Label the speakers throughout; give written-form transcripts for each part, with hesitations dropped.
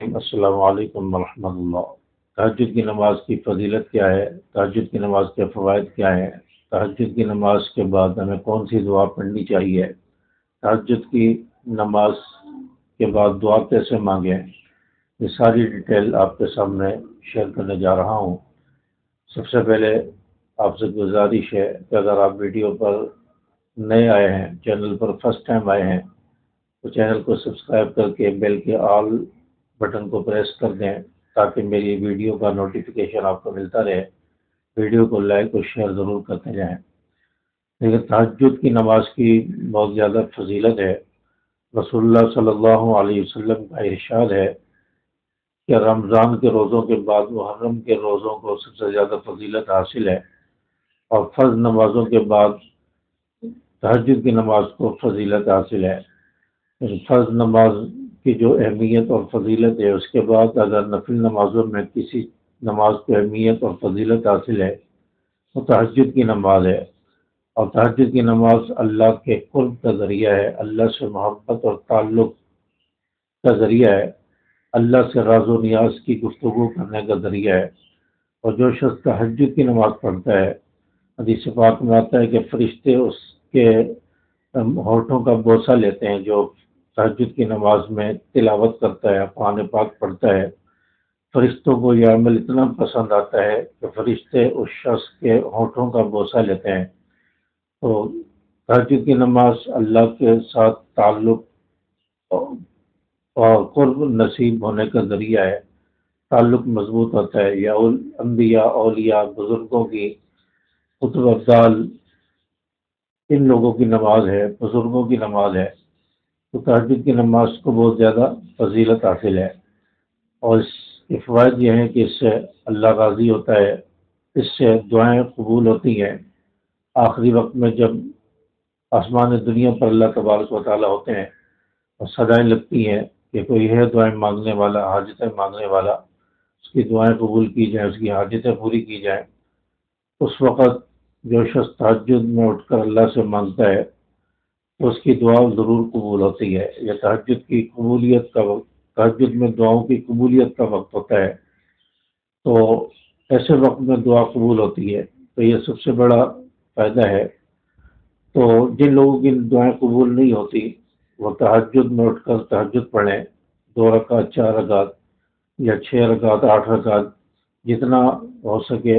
Speaker 1: السلام علیکم ورحمۃ اللہ۔ تہجد کی نماز کی فضیلت کیا ہے؟ تہجد کی نماز کے فوائد کیا ہیں؟ تہجد کی نماز کے بعد ہمیں کون سی دعا پڑھنی چاہیے؟ تہجد کی نماز کے بعد دعا کیسے مانگیں؟ یہ ساری ڈیٹیل آپ کے سامنے شیئر کرنے جا رہا ہوں۔ سب سے پہلے آپ سے گزارش ہے کہ اگر آپ ویڈیو پر نئے آئے ہیں، چینل پر فرسٹ ٹائم آئے ہیں، تو چینل کو سبسکرائب کر کے بیل کے آل بٹن کو پریس کر دیں تاکہ میری ویڈیو کا نوٹیفیکیشن آپ کو ملتا رہے۔ ویڈیو کو لائک اور شیئر ضرور کرتے جائیں۔ لیکن تہجد کی نماز کی بہت زیادہ فضیلت ہے۔ رسول اللہ صلی اللہ علیہ وسلم کا ارشاد ہے کہ رمضان کے روزوں کے بعد محرم کے روزوں کو سب سے زیادہ فضیلت حاصل ہے، اور فرض نمازوں کے بعد تہجد کی نماز کو فضیلت حاصل ہے۔ فرض نماز کی جو اہمیت اور فضیلت ہے، اس کے بعد اگر نفل نمازوں میں کسی نماز کو اہمیت اور فضیلت حاصل ہے تو تہجد کی نماز ہے۔ اور تہجد کی نماز اللہ کے قرب کا ذریعہ ہے، اللہ سے محبت اور تعلق کا ذریعہ ہے، اللہ سے راز و نیاز کی گفتگو کرنے کا ذریعہ ہے۔ اور جو شخص تہجد کی نماز پڑھتا ہے، حدیث پاک میں آتا ہے کہ فرشتے اس کے ہونٹوں کا بوسہ لیتے ہیں۔ جو تہجد کی نماز میں تلاوت کرتا ہے، قرآن پاک پڑھتا ہے، فرشتوں کو یہ عمل اتنا پسند آتا ہے کہ فرشتے اس شخص کے ہونٹوں کا بوسہ لیتے ہیں۔ تو تہجد کی نماز اللہ کے ساتھ تعلق اور قرب نصیب ہونے کا ذریعہ ہے، تعلق مضبوط ہوتا ہے۔ یا انبیاء، اولیاء، بزرگوں کی خطب افضال، ان لوگوں کی نماز ہے، بزرگوں کی نماز ہے۔ تو تہجد کی نماز کو بہت زیادہ فضیلت حاصل ہے، اور اس کے فوائد یہ ہیں کہ اس سے اللہ راضی ہوتا ہے، اس سے دعائیں قبول ہوتی ہیں۔ آخری وقت میں جب آسمان دنیا پر اللہ تبارک و تعالیٰ ہوتے ہیں اور صدائیں لگتی ہیں کہ کوئی ہے دعائیں مانگنے والا، حاجتیں مانگنے والا، اس کی دعائیں قبول کی جائیں، اس کی حاجتیں پوری کی جائیں، اس وقت جو شخص تہجد میں اٹھ کر اللہ سے مانگتا ہے تو اس کی دعا ضرور قبول ہوتی ہے۔ یہ تہجد کی قبولیت کا وقت، تہجد میں دعاؤں کی قبولیت کا وقت ہوتا ہے، تو ایسے وقت میں دعا قبول ہوتی ہے، تو یہ سب سے بڑا فائدہ ہے۔ تو جن لوگوں کی دعائیں قبول نہیں ہوتی وہ تہجد میں اٹھ کر تہجد پڑھیں، 2 رکعت، 4 رکعت یا 6 رکعت، 8 رکعت، جتنا ہو سکے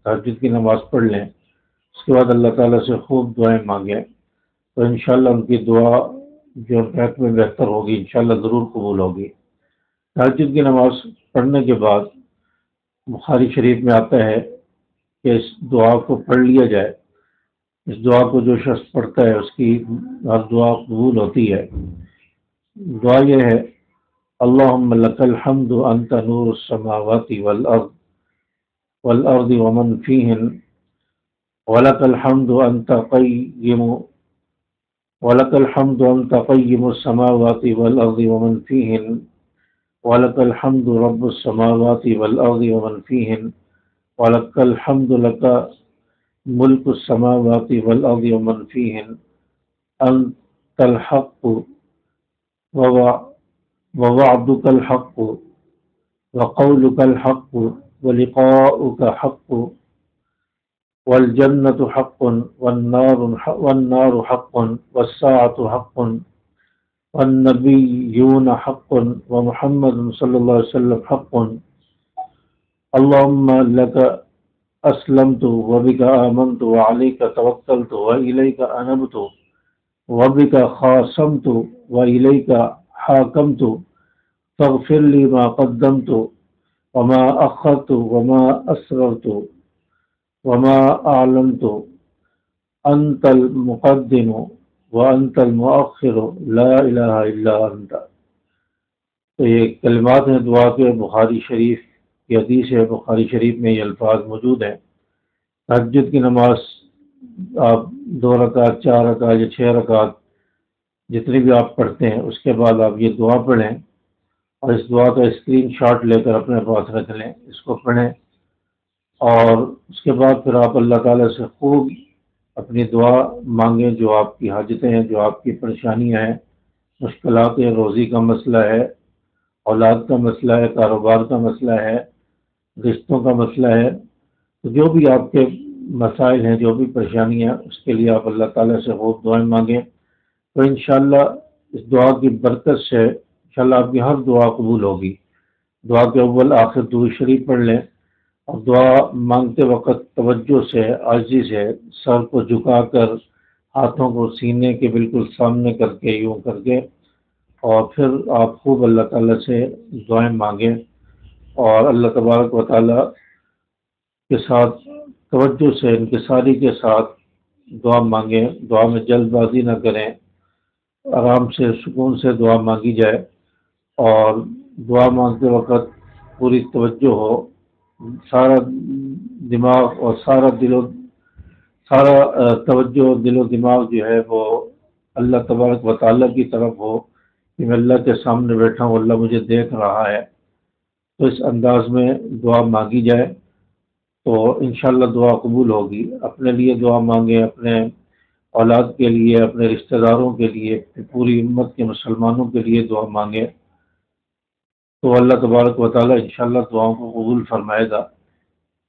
Speaker 1: تہجد کی نماز پڑھ لیں۔ اس کے بعد اللہ تعالیٰ سے خوب دعائیں مانگیں، تو انشاءاللہ ان کی دعا جو نہایت میں بہتر ہوگی انشاءاللہ ضرور قبول ہوگی۔ تہجد کی نماز پڑھنے کے بعد بخاری شریف میں آتا ہے کہ اس دعا کو پڑھ لیا جائے۔ اس دعا کو جو شخص پڑھتا ہے اس کی ہر دعا قبول ہوتی ہے۔ دعا یہ ہے: اللہم لک الحمد انت نور السماوات والارض ومن فیہن ولک الحمد انت قیم ولك الحمد أنت قيم السماوات والأرض ومن فيهن ولك الحمد رب السماوات والأرض ومن فيهن ولك الحمد لك ملك السماوات والأرض ومن فيهن أنت الحق ووعدك الحق وقولك الحق ولقاؤك حق والجنة حق والنار حق والساعة حق والنبيون حق ومحمد صلى الله عليه وسلم حق اللهم لك أسلمت وبك آمنت وعليك توكلت وإليك أنبت وبك خاصمت وإليك حاكمت فاغفر لي ما قدمت وما أخرت وما أسررت وما أعلنت أنت المقدم وأنت المؤخر لا إله إلا أنت۔ تو یہ کلمات ہیں دعا کے، بخاری شریف کی حدیث ہے، بخاری شریف میں یہ الفاظ موجود ہیں۔ تہجد کی نماز آپ 2 رکعت، 4 رکعت یا 6 رکعت جتنی بھی آپ پڑھتے ہیں، اس کے بعد آپ یہ دعا پڑھیں، اور اس دعا کا اسکرین شاٹ لے کر اپنے پاس رکھ لیں، اس کو پڑھیں، اور اس کے بعد پھر آپ اللہ تعالیٰ سے خوب اپنی دعا مانگیں، جو آپ کی حاجتیں ہیں، جو آپ کی پریشانیاں ہیں، مشکلات ہیں، روزی کا مسئلہ ہے، اولاد کا مسئلہ ہے، کاروبار کا مسئلہ ہے، رشتوں کا مسئلہ ہے، تو جو بھی آپ کے مسائل ہیں، جو بھی پریشانیاں، اس کے لیے آپ اللہ تعالیٰ سے خوب دعائیں مانگیں، تو انشاءاللہ اس دعا کی برکت سے انشاءاللہ آپ کی ہر دعا قبول ہوگی۔ دعا کے اول آخر درود شریف پڑھ لیں، اور دعا مانگتے وقت توجہ سے، عاجزی سے، سر کو جھکا کر، ہاتھوں کو سینے کے بالکل سامنے کر کے، یوں کر کے، اور پھر آپ خوب اللہ تعالیٰ سے دعائیں مانگیں، اور اللہ تبارک و تعالیٰ کے ساتھ توجہ سے، انکساری کے ساتھ دعا مانگیں، دعا میں جلد بازی نہ کریں، آرام سے، سکون سے دعا مانگی جائے، اور دعا مانگتے وقت پوری توجہ ہو، سارا دماغ اور سارا توجہ دل و دماغ جو ہے وہ اللہ تبارک و تعالیٰ کی طرف ہو، کہ میں اللہ کے سامنے بیٹھا ہوں، اللہ مجھے دیکھ رہا ہے، تو اس انداز میں دعا مانگی جائے تو انشاءاللہ دعا قبول ہوگی۔ اپنے لیے دعا مانگیں، اپنے اولاد کے لیے، اپنے رشتہ داروں کے لیے، پوری امت کے مسلمانوں کے لیے دعا مانگیں، تو اللہ تبارک و تعالیٰ انشاءاللہ دعاؤں کو قبول فرمائے گا۔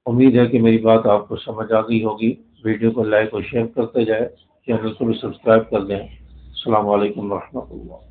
Speaker 1: امید ہے کہ میری بات آپ کو سمجھ آ گئی ہوگی۔ ویڈیو کو لائک اور شیئر کرتے جائے، چینل کو بھی سبسکرائب کر دیں۔ السلام علیکم ورحمۃ اللہ۔